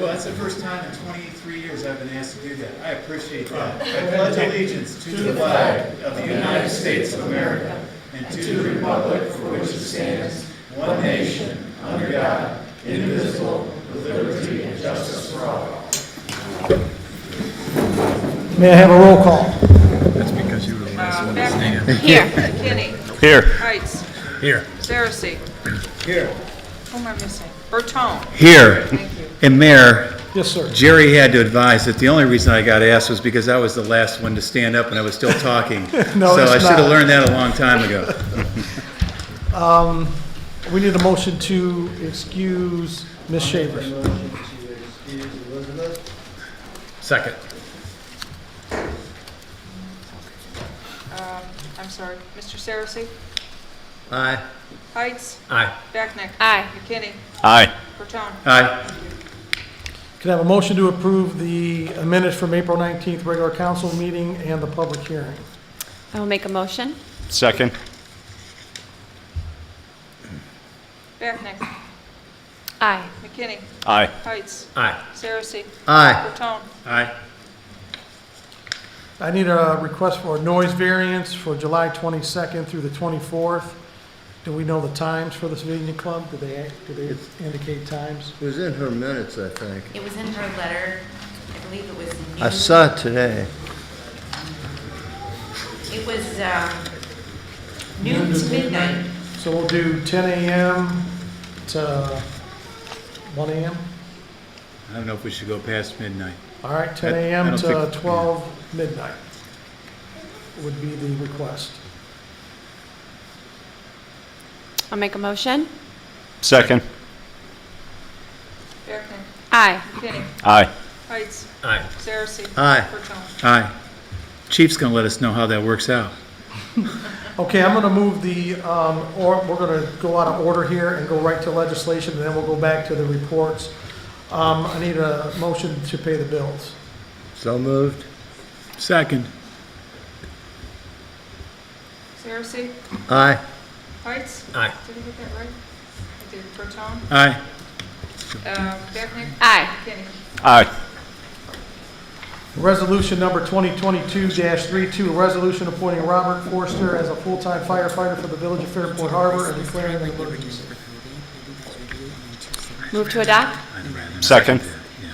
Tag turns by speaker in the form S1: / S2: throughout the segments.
S1: Well, that's the first time in 23 years I've been asked to do that. I appreciate that. I pledge allegiance to the flag of the United States of America and to the republic for which it stands, one nation, under God, indivisible, with liberty and justice for all.
S2: May I have a roll call?
S3: That's because you were the last one to stand.
S4: Here. McKinney.
S3: Here.
S4: Heights.
S3: Here.
S4: Saracen.
S1: Here.
S4: Who am I missing? Bertone.
S5: Here,
S4: Thank you.
S5: and Mayor,
S2: Yes, sir.
S5: Jerry had to advise that the only reason I got asked was because I was the last one to stand up and I was still talking.
S2: No,
S5: So
S2: it's
S5: I should
S2: not.
S5: have learned that a long time ago.
S2: We need a motion to excuse Ms. Shavers.
S3: Second.
S4: I'm sorry. Mr. Saracen.
S5: Aye.
S4: Heights.
S3: Aye.
S4: Becknick.
S6: Aye.
S4: McKinney.
S3: Aye.
S4: Bertone.
S5: Aye.
S2: Can I have a motion to approve the minutes from April 19th regular council meeting and the public hearing?
S6: I will make a motion.
S3: Second.
S4: Becknick.
S6: Aye.
S4: McKinney.
S3: Aye.
S4: Heights.
S3: Aye.
S4: Saracen.
S5: Aye.
S4: Bertone.
S5: Aye.
S2: I need a request for a noise variance for July 22nd through the 24th. Do we know the times for this Virginia Club? Do they indicate times?
S7: It was in her minutes, I think.
S8: It was in her letter. I believe it was noon.
S7: I saw it today.
S8: It was noon to midnight.
S2: So we'll do 10 a.m. to 1 a.m.?
S5: I don't know if we should go past midnight.
S2: All right, 10
S5: I
S2: a.m.
S5: don't
S2: to
S5: think-
S2: 12 midnight would be the request.
S6: I'll make a motion.
S3: Second.
S4: Becknick.
S6: Aye.
S4: McKinney.
S3: Aye.
S4: Heights.
S3: Aye.
S4: Saracen.
S7: Aye.
S4: Bertone.
S5: Aye. Chief's gonna let us know how that works out.
S2: Okay, I'm going to move or we're going to go out of order here and go right to legislation, and then we'll go back to the reports. I need a motion to pay the bills.
S7: So moved.
S5: Second.
S4: Saracen.
S7: Aye.
S4: Heights.
S3: Aye.
S4: Did I get that right? I did. Bertone.
S5: Aye.
S4: Becknick.
S6: Aye.
S4: McKinney.
S3: Aye.
S2: Resolution number 2022-32, a resolution appointing Robert Forster as a full-time firefighter for the Village of Fairport Harbor and declaring an emergency.
S6: Move to adopt.
S3: Second.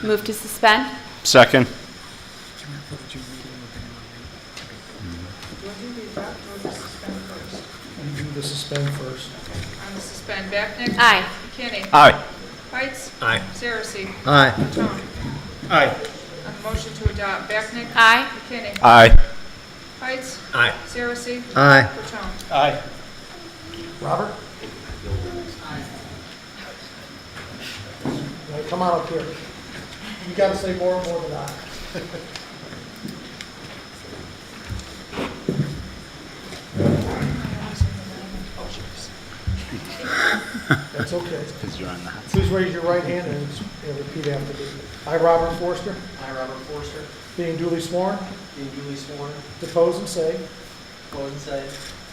S6: Move to suspend.
S3: Second.
S4: Do I do the adopt or the suspend first?
S2: You do the suspend first.
S4: On the suspend. Becknick.
S6: Aye.
S4: McKinney.
S3: Aye.
S4: Heights.
S3: Aye.
S4: Saracen.
S7: Aye.
S4: Bertone.
S5: Aye.
S4: On the motion to adopt. Becknick.
S6: Aye.
S4: McKinney.
S3: Aye.
S4: Heights.
S3: Aye.
S4: Saracen.
S7: Aye.
S4: Bertone.
S5: Aye.
S2: Robert? Now, come on up here. You got to say more than I. That's okay.
S3: Because you're on the hot seat.
S2: Please raise your right hand and repeat after me. I, Robert Forster,
S9: I, Robert Forster,
S2: being duly sworn,
S9: being duly sworn,
S2: depose and say
S9: go and say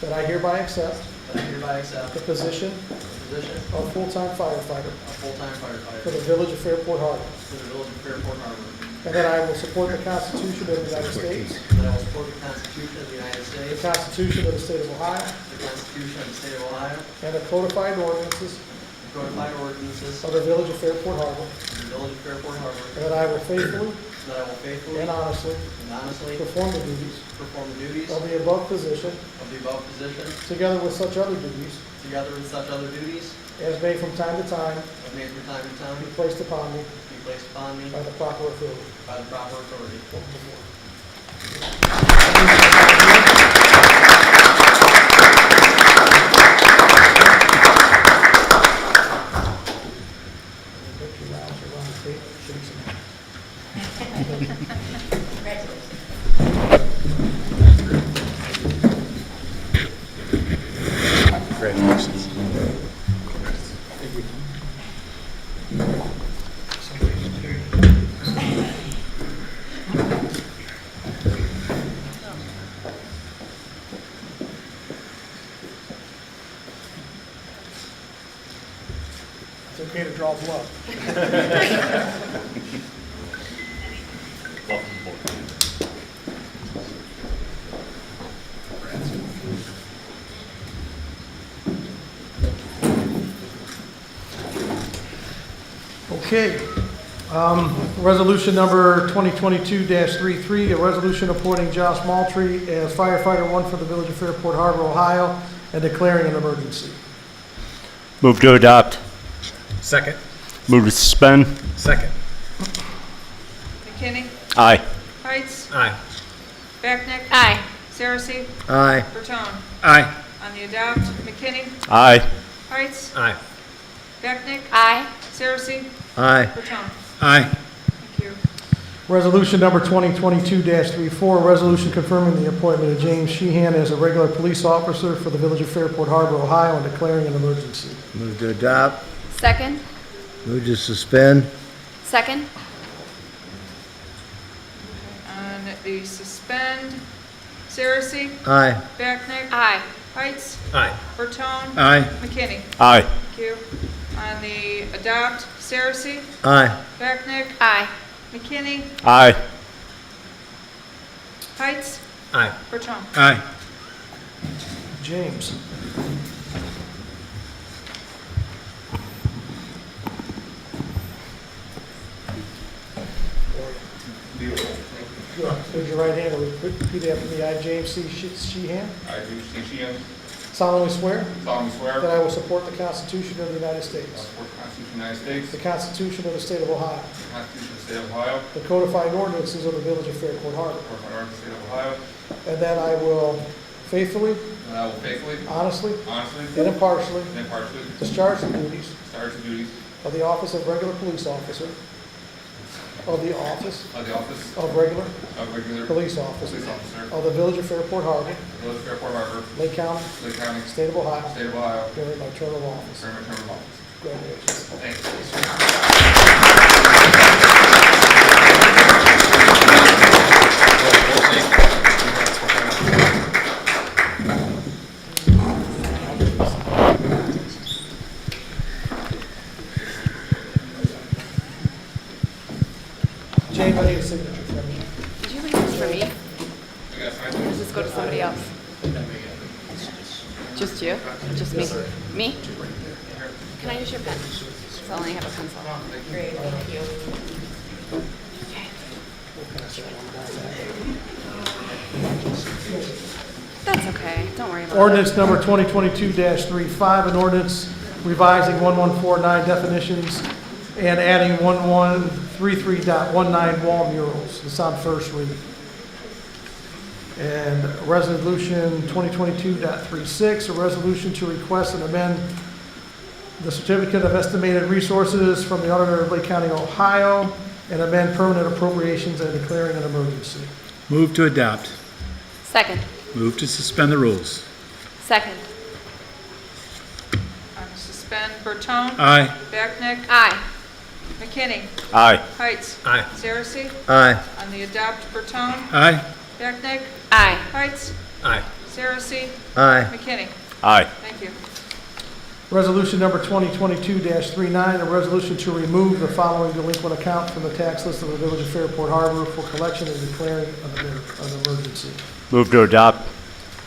S2: that I hereby accept
S9: that I hereby accept
S2: the position
S9: the position
S2: of full-time firefighter
S9: of full-time
S2: for
S9: firefighter
S2: the Village of Fairport Harbor,
S9: for the Village of Fairport Harbor,
S2: and that I will support the Constitution of the United States,
S9: and that I will support the Constitution of the United
S2: the
S9: States,
S2: Constitution of the State of Ohio,
S9: the Constitution of the State of Ohio,
S2: and the codified ordinances
S9: the codified ordinances
S2: of the Village of Fairport Harbor,
S9: of the Village of Fairport Harbor,
S2: and that I will faithfully
S9: and that I will faithfully
S2: and honestly
S9: and honestly
S2: perform the duties
S9: perform the duties
S2: of the above position,
S9: of the above position,
S2: together with such other duties
S9: together with such other duties
S2: as may from time to time
S9: as may from time to time
S2: be placed upon me
S9: be placed upon me
S2: by the proper authority.
S9: by the proper authority.
S3: Congratulations.
S2: It's okay to draw blood. Okay. Resolution number 2022-33, a resolution appointing Josh Maltree as firefighter 1 for the Village of Fairport Harbor, Ohio, and declaring an emergency.
S3: Move to adopt.
S9: Second.
S3: Move to suspend.
S9: Second.
S4: McKinney?
S3: Aye.
S4: Heights?
S9: Aye.
S4: Vacknick?
S6: Aye.
S4: Saracen?
S7: Aye.
S4: Burton?
S5: Aye.
S4: On the adopt, McKinney?
S3: Aye.
S4: Heights?
S9: Aye.
S4: Vacknick?
S6: Aye.
S4: Saracen?
S7: Aye.
S4: Burton?
S5: Aye.
S4: Thank you.
S2: Resolution number 2022-34, a resolution confirming the appointment of James Sheehan as a regular police officer for the Village of Fairport Harbor, Ohio, and declaring an emergency.
S7: Move to adopt.
S6: Second.
S7: Move to suspend.
S6: Second.
S4: On the suspend, Saracen?
S7: Aye.
S4: Vacknick?
S6: Aye.
S4: Heights?
S9: Aye.
S4: Burton?
S5: Aye.
S4: McKinney?
S3: Aye.
S4: Thank you. On the adopt, Saracen?
S7: Aye.
S4: Vacknick?
S6: Aye.
S4: McKinney?
S3: Aye.
S4: Heights?
S9: Aye.
S4: Burton?
S5: Aye.
S2: James. Raise your right hand and repeat after me. I, James C. Sheehan,
S10: I do Sheehan
S2: solemnly swear
S10: solemnly swear
S2: that
S10: that
S2: I will support the Constitution of the United
S10: I
S2: States,
S10: support the Constitution of the United States,
S2: the Constitution of the State of Ohio,
S10: the Constitution of the State of Ohio,
S2: the codified ordinances of the Village of Fairport Harbor,
S10: the Order of the State of Ohio,
S2: and that I will faithfully,
S10: and I will faithfully,
S2: honestly,
S10: honestly,
S2: and impartially
S10: and impartially
S2: discharge the duties
S10: discharge the duties
S2: of the office of regular police officer, of the office
S10: of the office
S2: of regular
S10: of regular
S2: police officer
S10: police officer
S2: of the Village of Fairport Harbor,
S10: Village of Fairport Harbor,
S2: Lake County,
S10: Lake County,
S2: State of Ohio,
S10: State of Ohio,
S2: during my term of office.
S10: during my term of office.
S2: Congratulations.
S10: Thank you.
S2: James, I need a signature from you.
S6: Did you read this for me?
S10: I guess I
S6: Or does this go to somebody else? Just you? Just me? Me? Can I use your pen? 'Cause I only have a pencil.
S8: Great, thank you.
S6: Okay. That's okay. Don't worry about it.
S2: Ordinance number 2022-35, an ordinance revising 1149 definitions and adding 1133.19 wall murals. It's on first reading. And resolution 2022-36, a resolution to request and amend the certificate of estimated resources from the auditor of Lake County, Ohio, and amend permanent appropriations and declaring an emergency.
S5: Move to adopt.
S6: Second.
S5: Move to suspend the rules.
S6: Second.
S4: On the suspend, Burton?
S5: Aye.
S4: Vacknick?
S6: Aye.
S4: McKinney?
S3: Aye.
S4: Heights?
S9: Aye.
S4: Saracen?
S7: Aye.
S4: On the adopt, Burton?
S5: Aye.
S4: Vacknick?
S6: Aye.
S4: Heights?
S9: Aye.
S4: Saracen?
S7: Aye.
S4: McKinney?
S3: Aye.
S4: Thank you.
S2: Resolution number 2022-39, a resolution to remove the following delinquent account from the tax list of the Village of Fairport Harbor for collection and declaring an emergency.
S3: Move to adopt.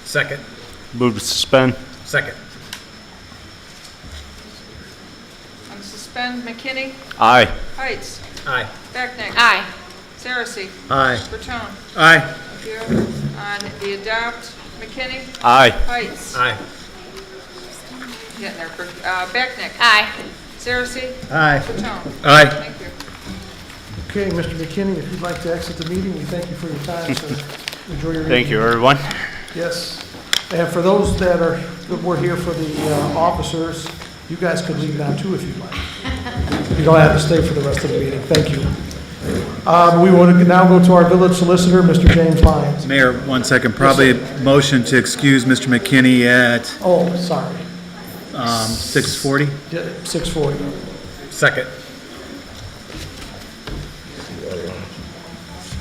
S9: Second.
S3: Move to suspend.
S9: Second.
S4: On suspend, McKinney?
S3: Aye.
S4: Heights?
S9: Aye.
S4: Vacknick?
S6: Aye.
S4: Saracen?
S7: Aye.
S4: Burton?
S5: Aye.
S4: Thank you. On the adopt, McKinney?
S3: Aye.
S4: Heights?
S9: Aye.
S4: Getting there. Vacknick?
S6: Aye.
S4: Saracen?
S7: Aye.
S4: Burton?
S5: Aye.
S4: Thank you.
S2: Okay, Mr. McKinney, if you'd like to exit the meeting, we thank you for your time, sir. Enjoy your evening.
S3: Thank you, everyone.
S2: Yes. And for those that were here for the officers, you guys could leave now too if you'd like. You don't have to stay for the rest of the meeting. Thank you. We want to now go to our village solicitor, Mr. James Lyons.
S5: Mayor, 1 second. Probably a motion to excuse Mr. McKinney at
S2: Oh, sorry.
S5: 6:40.
S2: Yeah, 6:40.
S9: Second.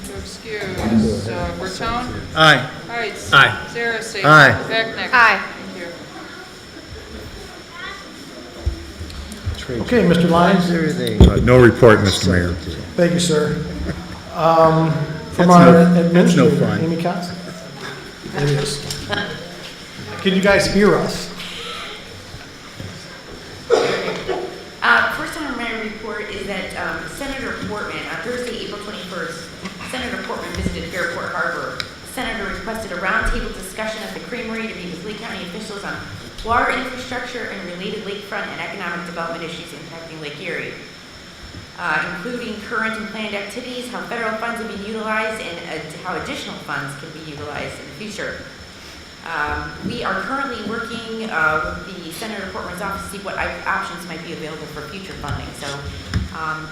S4: To excuse, Burton?
S5: Aye.
S4: Heights?
S9: Aye.
S4: Saracen?
S7: Aye.
S4: Vacknick?
S6: Aye.
S4: Thank you.
S2: Okay, Mr. Lyons.
S7: Everything.
S5: No report, Mr. Mayor.
S2: Thank you, sir. From
S5: That's
S2: our
S5: no
S2: administrator,
S5: fun.
S2: Amy Constant. It is. Can you guys hear us?
S8: First on my report is that on Thursday, April 21st, Senator Portman visited Fairport Harbor. The senator requested a roundtable discussion at the Creamery to meet with Lake County officials on water infrastructure and related lakefront and economic development issues impacting Lake Erie, including current and planned activities, how federal funds are being utilized, and how additional funds can be utilized in the future. We are currently working with the Senator Portman's office to see what options might be available for future funding. So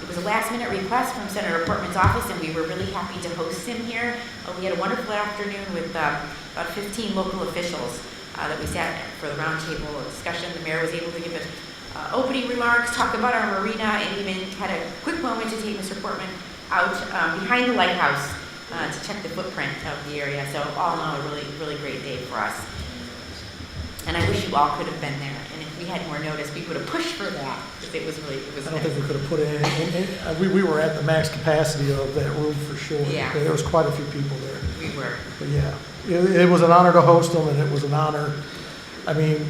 S8: it was a last-minute request from Senator Portman's office, and we were really happy to host him here. We had a wonderful afternoon with about 15 local officials that we sat for the roundtable discussion. The mayor was able to give opening remarks, talk about our marina, and even had a quick moment to take Mr. Portman out behind the lighthouse to check the footprint of the area. So all in all, a really, really great day for us. And I wish you all could have been there. And if we had more notice, we would have pushed for that, because it was really, it was
S2: I don't
S8: nice.
S2: think we could have put it in. We were at the max capacity of that room for sure.
S8: Yeah.
S2: There was quite a few people there.
S8: We were.
S2: But yeah, it was an honor to host them, and it was an honor. I mean,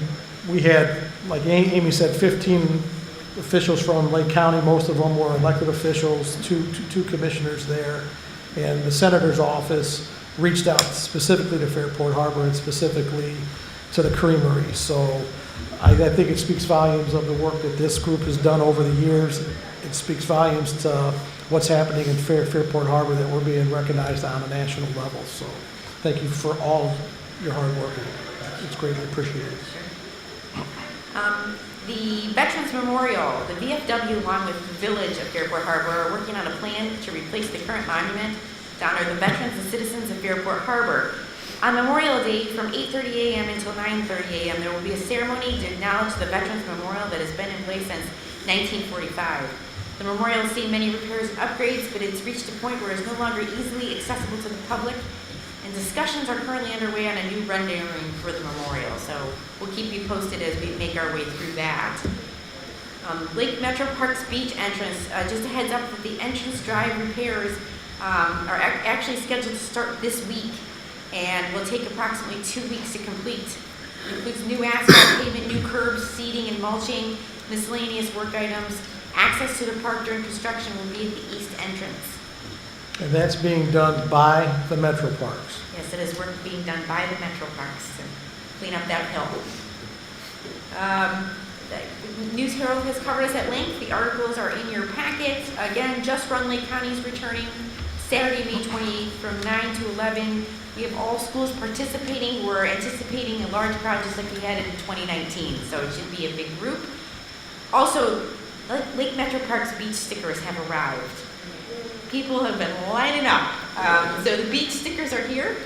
S2: we had, like Amy said, 15 officials from Lake County. Most of them were elected officials, two commissioners there. And the senator's office reached out specifically to Fairport Harbor and specifically to the Creamery. So I think it speaks volumes of the work that this group has done over the years. It speaks volumes to what's happening in Fairport Harbor, that we're being recognized on a national level. So thank you for all your hard work. It's greatly appreciated.
S8: The Veterans Memorial, the VFW, along with the Village of Fairport Harbor, are working on a plan to replace the current monument to honor the veterans and citizens of Fairport Harbor. On Memorial Day, from 8:30 a.m. until 9:30 a.m., there will be a ceremony to acknowledge the Veterans Memorial that has been in place since 1945. The memorial has seen many repairs and upgrades, but it's reached a point where it's no longer easily accessible to the public, and discussions are currently underway on a new rendering for the memorial. So we'll keep you posted as we make our way through that. Lake Metro Parks Beach entrance, just a heads up that the entrance drive repairs are actually scheduled to start this week and will take approximately 2 weeks to complete. It includes new asphalt pavement, new curbs, seating and mulching, miscellaneous work items. Access to the park during construction will be at the east entrance.
S2: And that's being done by the Metro Parks.
S8: Yes, it is work being done by the Metro Parks to clean up that hill. The News Herald has covered us at length. The articles are in your packet. Again, Just Run Lake County is returning Saturday, May 28th from 9 to 11. We have all schools participating. We're anticipating a large crowd just like we had in 2019, so it should be a big group. Also, Lake Metro Parks beach stickers have arrived. People have been lining up. So the beach stickers are here.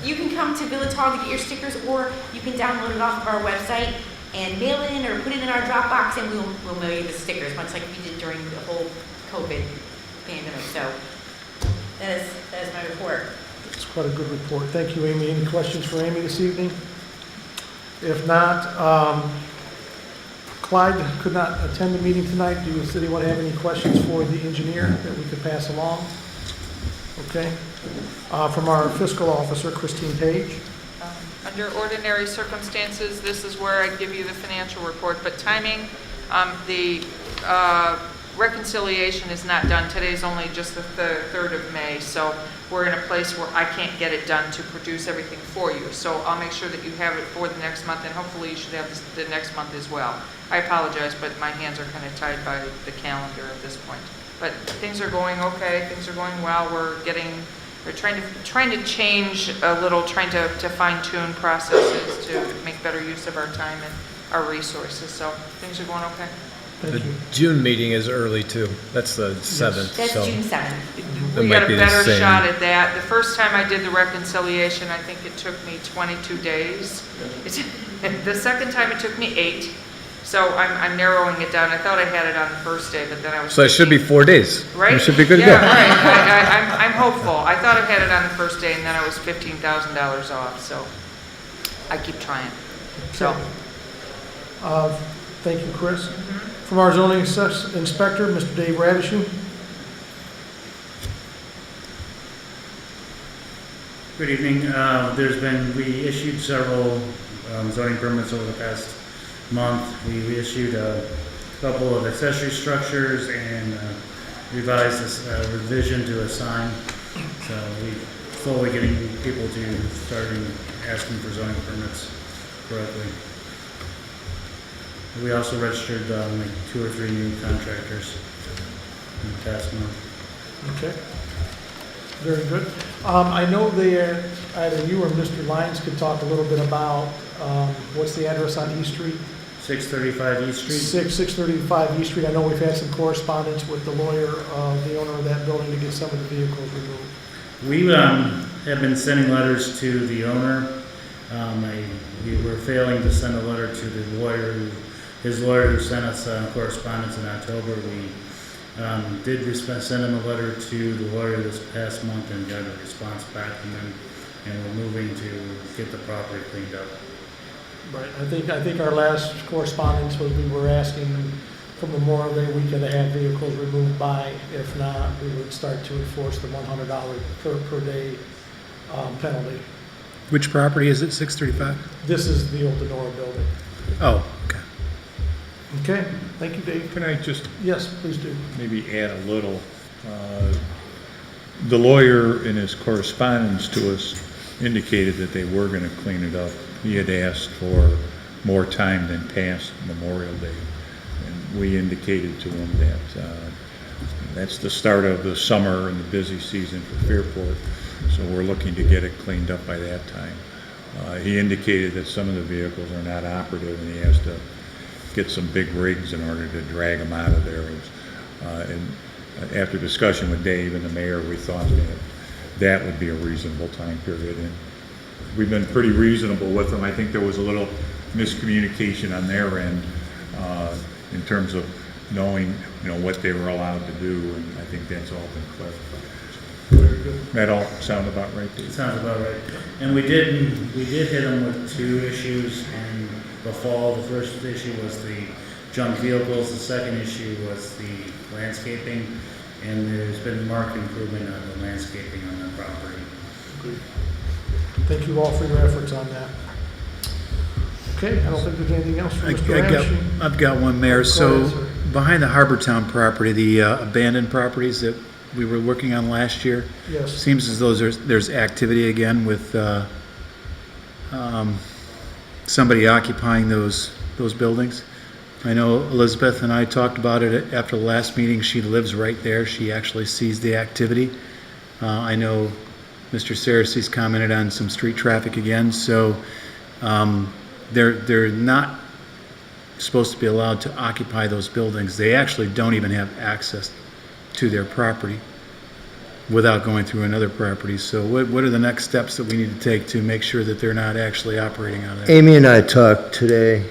S8: You can come to Village Hall to get your stickers, or you can download it off of our website and mail it in or put it in our Dropbox, and we'll mail you the stickers, much like we did during the whole COVID pandemic. So that is my report.
S2: It's quite a good report. Thank you, Amy. Any questions for Amy this evening? If not, Clyde could not attend the meeting tonight. Does anyone have any questions for the engineer that we could pass along? Okay. From our fiscal officer, Christine Page.
S4: Under ordinary circumstances, this is where I give you the financial report, but timing, the reconciliation is not done. Today's only just the 3rd of May, so we're in a place where I can't get it done to produce everything for you. So I'll make sure that you have it for the next month, and hopefully you should have this the next month as well. I apologize, but my hands are kind of tied by the calendar at this point. But things are going okay, things are going well. We're trying to change a little, trying to fine-tune processes to make better use of our time and our resources. So things are going okay.
S2: Thank
S9: The
S2: you.
S9: June meeting is early too. That's the 7th.
S8: That's
S9: So
S8: June 7th.
S9: it
S4: We
S9: might
S4: got a
S9: be the
S4: better
S9: same.
S4: shot at that. The first time I did the reconciliation, I think it took me 22 days. The second time it took me 8. So I'm narrowing it down. I thought I had it on the first day, but then I was...
S9: So it should be 4 days.
S4: Right?
S9: We should be good to
S4: Yeah,
S9: go.
S4: right. I'm hopeful. I thought I had it on the first day, and then I was $15,000 off, so I keep trying. So,
S2: Thank you, Chris. From our zoning inspector, Mr. Dave Radishu.
S1: Good evening. We issued several zoning permits over the past month. We issued a couple of accessory structures and revise this revision to a sign. So we slowly getting people to starting asking for zoning permits correctly. We also registered like 2 or 3 new contractors in the past month.
S2: Okay. Very good. I know that either you or Mr. Lyons could talk a little bit about, what's the address on East Street?
S1: 635 East Street.
S2: 635 East Street. I know we've had some correspondence with the lawyer, the owner of that building, to get some of the vehicles removed.
S1: We have been sending letters to the owner. We were failing to send a letter to the lawyer, his lawyer who sent us correspondence in October. We did send him a letter to the lawyer this past month and got a response back from him, and we're moving to get the property cleaned up.
S2: Right. I think our last correspondence was we were asking from Memorial Day weekend to have vehicles removed by. If not, we would start to enforce the $100 per day penalty.
S5: Which property is it, 635?
S2: This is the old Denora building.
S5: Oh, okay.
S2: Okay. Thank you, Dave.
S11: Can I just
S2: Yes, please do.
S11: maybe add a little? The lawyer in his correspondence to us indicated that they were going to clean it up. He had asked for more time than past Memorial Day. And we indicated to him that that's the start of the summer and the busy season for Fairport. So we're looking to get it cleaned up by that time. He indicated that some of the vehicles are not operative and he has to get some big rigs in order to drag them out of there. And after discussion with Dave and the mayor, we thought that would be a reasonable time period. And we've been pretty reasonable with them. I think there was a little miscommunication on their end in terms of knowing, what they were allowed to do, and I think that's all been clarified.
S2: Very good.
S11: That all sound about right, Dave?
S1: Sounds about right. And we did hit them with 2 issues in the fall. The first issue was the junk vehicles. The second issue was the landscaping. And there's been marked improvement on the landscaping on the property.
S2: Agreed. Thank you all for your efforts on that. Okay, I don't think there's anything else from Mr. Ramsey.
S5: I've got one, Mayor.
S2: Go
S5: So
S2: ahead, sir.
S5: behind the Harbortown property, the abandoned properties that we were working on last year,
S2: Yes.
S5: seems as though there's activity again with somebody occupying those buildings. I know Elizabeth and I talked about it after the last meeting. She lives right there. She actually sees the activity. I know Mr. Cerasy's commented on some street traffic again, so they're not supposed to be allowed to occupy those buildings. They actually don't even have access to their property without going through another property. So what are the next steps that we need to take to make sure that they're not actually operating out of there?
S7: Amy and I talked today.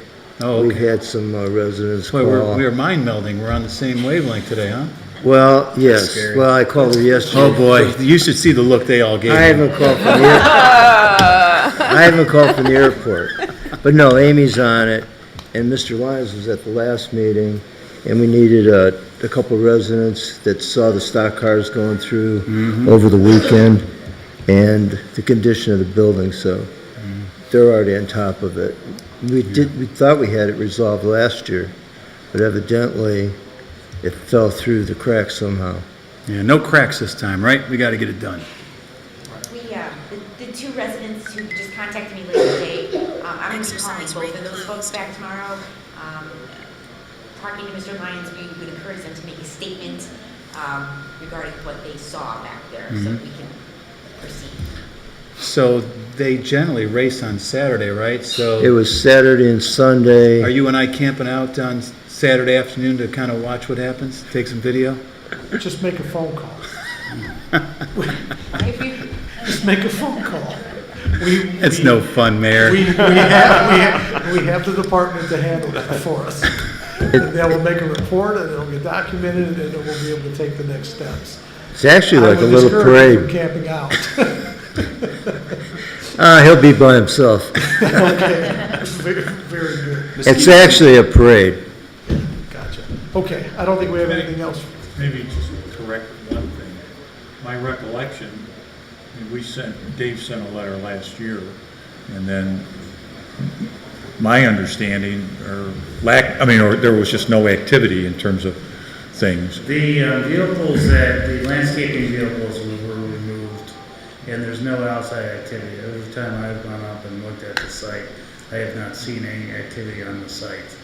S5: Oh,
S7: We
S5: okay.
S7: had some residents
S5: Boy,
S7: call.
S5: we're mind melding. We're on the same wavelength today, huh?
S7: Well, yes.
S5: scary.
S7: Well, I called her yesterday.
S5: Oh, boy. You should see the look they all gave
S7: I
S5: me.
S7: haven't called from the I haven't called from the airport. But no, Amy's on it, and Mr. Lyons was at the last meeting, and we needed a couple residents that saw the stock cars going through over the weekend and the condition of the building, so they're already on top of it. We thought we had it resolved last year, but evidently it fell through the cracks somehow.
S5: Yeah, no cracks this time, right? We got to get it done.
S8: The 2 residents who just contacted me later today, I'm going to be calling both of those folks back tomorrow. Talking to Mr. Lyons, we would encourage them to make a statement regarding what they saw back there, so we can proceed.
S5: So they generally race on Saturday, right? So
S7: It was Saturday and Sunday.
S5: are you and I camping out on Saturday afternoon to kind of watch what happens, take some video?
S2: Just make a phone call.
S8: If you,
S2: Just make a phone call.
S5: It's no fun, Mayor.
S2: We have the department to handle that for us. And they will make a report, and it'll get documented, and then we'll be able to take the next steps.
S7: It's actually like
S2: I
S7: a
S2: would
S7: little
S2: discourage you from
S7: parade.
S2: camping out.
S7: He'll be by himself.
S2: Okay, very good.
S7: It's actually a parade.
S2: Gotcha. Okay, I don't think we have anything else.
S11: Maybe just correct one thing. My recollection, Dave sent a letter last year, and then my understanding, or there was just no activity in terms of things.
S1: The vehicles the landscaping vehicles were removed, and there's no outside activity. Every time I've gone up and looked at the site, I have not seen any activity on the site.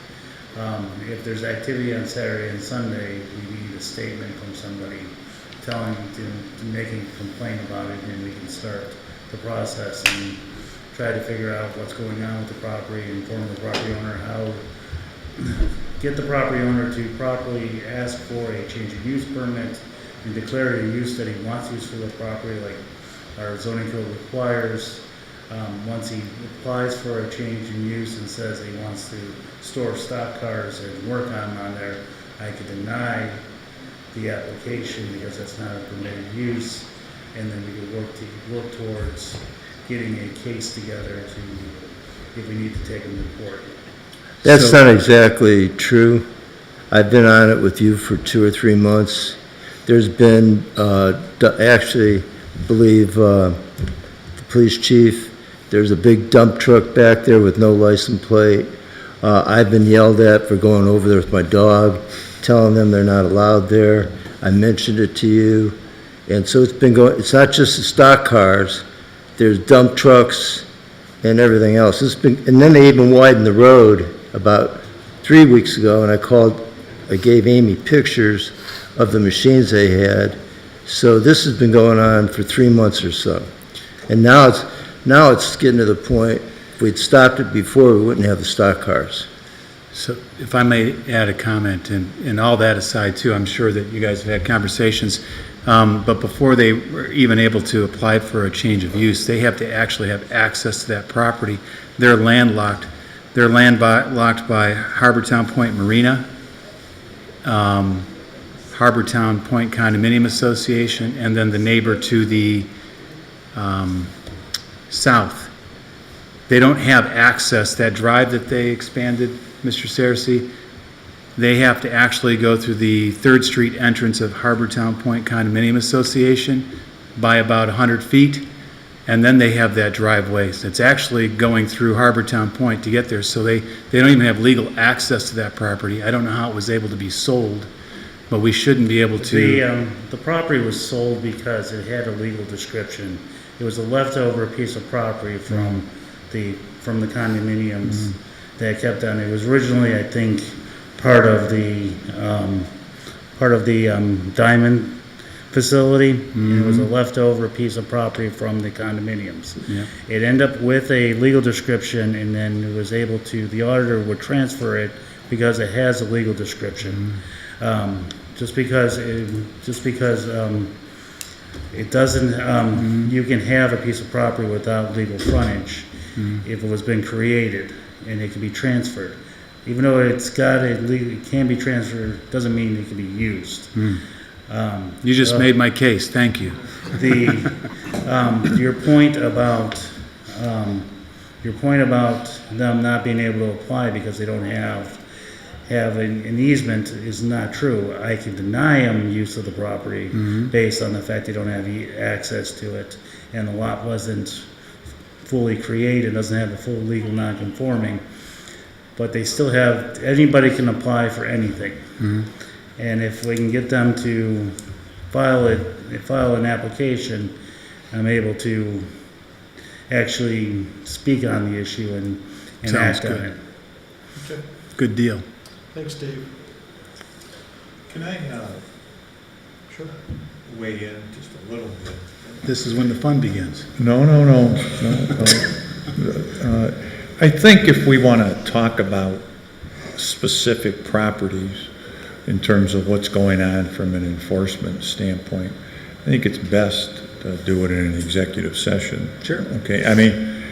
S1: If there's activity on Saturday and Sunday, we need a statement from somebody making a complaint about it, and we can start the process and try to figure out what's going on with the property, inform the property owner how, get the property owner to properly ask for a change of use permit and declare the use that he wants to use for the property, like our zoning code requires. Once he applies for a change in use and says he wants to store stock cars and work on them on there, I could deny the application because that's not a permitted use, and then we could work towards getting a case together to, if we need to take him to court.
S7: That's not exactly true. I've been on it with you for 2 or 3 months. There's been, actually, I believe, the police chief, there's a big dump truck back there with no license plate. I've been yelled at for going over there with my dog, telling them they're not allowed there. I mentioned it to you. And so it's been going, it's not just the stock cars, there's dump trucks and everything else. It's been, and then they even widened the road about 3 weeks ago, and I gave Amy pictures of the machines they had. So this has been going on for 3 months or so. And now it's getting to the point, if we'd stopped it before, we wouldn't have the stock cars.
S5: So if I may add a comment, and all that aside too, I'm sure that you guys have had conversations, but before they were even able to apply for a change of use, they have to actually have access to that property. They're landlocked. They're landlocked by Harbortown Point Marina, Harbortown Point Condominium Association, and then the neighbor to the south. They don't have access, that drive that they expanded, Mr. Cersey, they have to actually go through the 3rd Street entrance of Harbortown Point Condominium Association by about 100 feet, and then they have that driveway. So it's actually going through Harbortown Point to get there, so they don't even have legal access to that property. I don't know how it was able to be sold, but we shouldn't be able to.
S1: The property was sold because it had a legal description. It was a leftover piece of property from the condominiums that kept on. It was originally, I think, part of the Diamond facility. And it was a leftover piece of property from the condominiums.
S5: Yeah.
S1: It ended up with a legal description, and then it was able to, the auditor would transfer it because it has a legal description. Just because it doesn't, you can have a piece of property without legal frontage if it was been created, and it can be transferred. Even though it can be transferred, doesn't mean it can be used.
S5: You just made my case, thank you.
S1: Your point about them not being able to apply because they don't have an easement is not true. I can deny them use of the property based on the fact they don't have access to it, and the lot wasn't fully created, doesn't have the full legal non-conforming, but they still have, anybody can apply for anything. And if we can get them to file an application, I'm able to actually speak on the issue and act on it.
S2: Okay.
S5: Good deal.
S2: Thanks, Dave.
S11: Can I
S2: Sure.
S11: weigh in just a little bit?
S5: This is when the fun begins.
S11: No. I think if we want to talk about specific properties in terms of what's going on from an enforcement standpoint, I think it's best to do it in an executive session.
S5: Sure.
S11: Okay, I mean,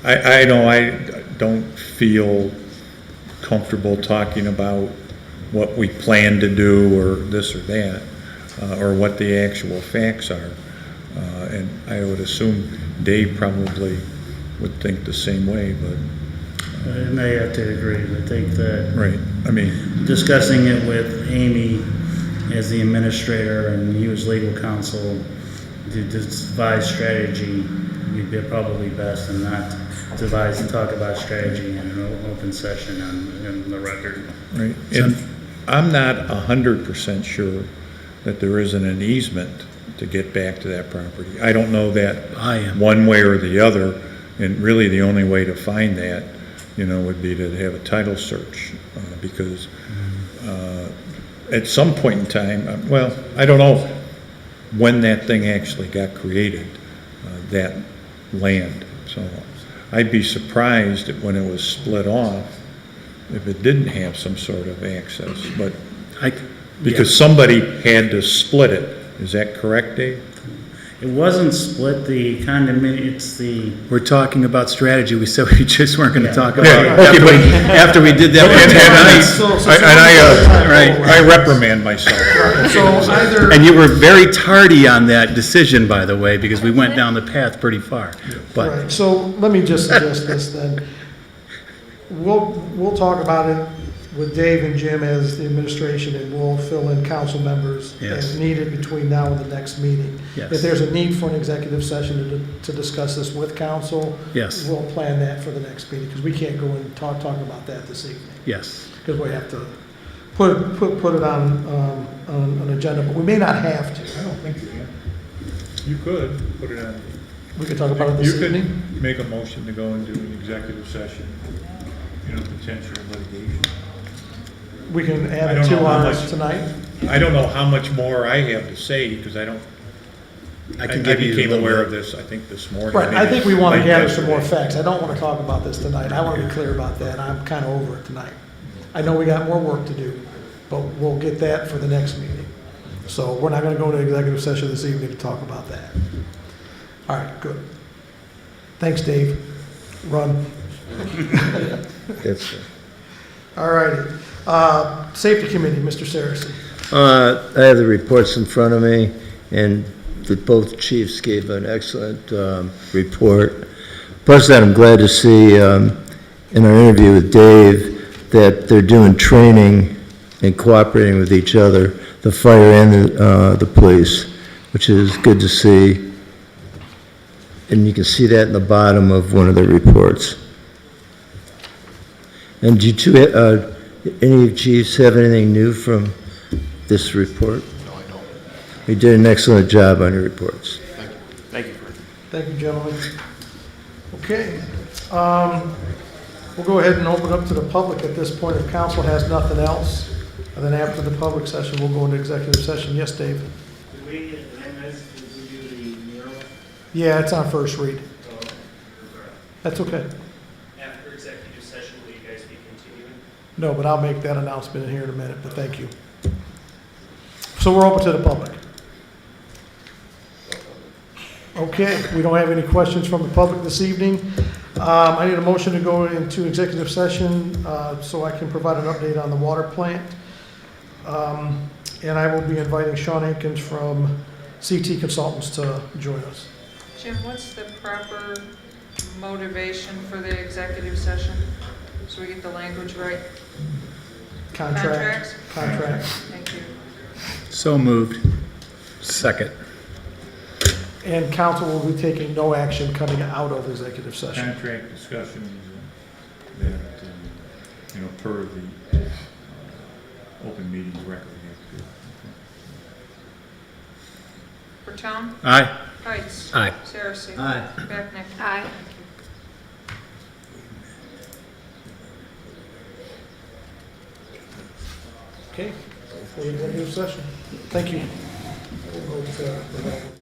S11: I know I don't feel comfortable talking about what we plan to do or this or that, or what the actual facts are. And I would assume Dave probably would think the same way, but.
S1: I may have to agree. I think that
S11: Right, I mean.
S1: discussing it with Amy as the administrator and he was legal counsel to devise strategy would be probably best, and not devise and talk about strategy in an open session on the record.
S11: Right, and I'm not 100% sure that there isn't an easement to get back to that property. I don't know that
S5: I am.
S11: one way or the other, and really the only way to find that, would be to have a title search, because at some point in time, well, I don't know when that thing actually got created, that land. So I'd be surprised that when it was split off, if it didn't have some sort of access, but because somebody had to split it. Is that correct, Dave?
S1: It wasn't split, the condominium, it's the,
S5: We're talking about strategy. We said we just weren't going to talk about
S11: Yeah,
S5: it
S11: okay,
S5: after we did that.
S11: I reprimand myself.
S2: So either,
S5: And you were very tardy on that decision, by the way, because we went down the path pretty far. But
S2: right, so let me just suggest this then. We'll talk about it with Dave and Jim as the administration, and we'll fill in council members
S5: Yes.
S2: as needed between now and the next meeting.
S5: Yes.
S2: If there's a need for an executive session to discuss this with council,
S5: Yes.
S2: we'll plan that for the next meeting, because we can't go and talk about that this evening,
S5: yes,
S2: because we have to put it on an agenda, but we may not have to.
S11: I don't think you could put it on.
S2: We could talk about it this
S11: You
S2: evening.
S11: could make a motion to go into an executive session, potential litigation.
S2: We can
S11: I
S2: add
S11: don't
S2: it to
S11: know how
S2: ours
S11: much-
S2: tonight.
S11: I don't know how much more I have to say, because I
S5: can give you a
S11: became
S5: little
S11: aware
S5: bit.
S11: of this, I think, this morning.
S2: Right, I
S11: maybe
S2: think we want to
S11: late
S2: gather some more
S11: yesterday.
S2: facts. I don't want to talk about this tonight. I want to be clear about that. I'm kind of over it tonight. I know we got more work to do, but we'll get that for the next meeting. So we're not going to go into executive session this evening to talk about that. All right, good. Thanks, Dave. Run.
S7: That's,
S2: All righty. Safety Committee, Mr. Saracen.
S7: I have the reports in front of me, and both chiefs gave an excellent report. Plus that, I'm glad to see in our interview with Dave that they're doing training and cooperating with each other, the fire and the police, which is good to see. And you can see that in the bottom of one of the reports. And do you two, any of you chiefs have anything new from this report?
S10: No, I don't.
S7: You did an excellent job on your reports.
S10: Thank you.
S2: Thank you, gentlemen. Okay. We'll go ahead and open up to the public at this point if council has nothing else. And then after the public session, we'll go into executive session. Yes, Dave?
S1: did we get MS, did we do the mural?
S2: Yeah, it's on first read. That's okay.
S12: After executive session, will you guys be continuing?
S2: No, but I'll make that announcement in here in a minute, but thank you. So we're open to the public. Okay, we don't have any questions from the public this evening. I need a motion to go into executive session so I can provide an update on the water plant. And I will be inviting Sean Atkins from CT Consultants to join us.
S4: Jim, what's the proper motivation for the executive session? So we get the language right?
S2: Contract.
S4: Thank you.
S5: so moved.
S11: Second.
S2: And council will be taking no action coming out of executive session.
S11: Contract discussions that, per the open meetings record.
S4: Bertone?
S5: Aye.
S4: Heights?
S9: Aye.
S4: Saracen?
S7: Aye.
S4: Becknick?
S6: Aye.
S2: Okay, for executive session. Thank you. We'll go to the-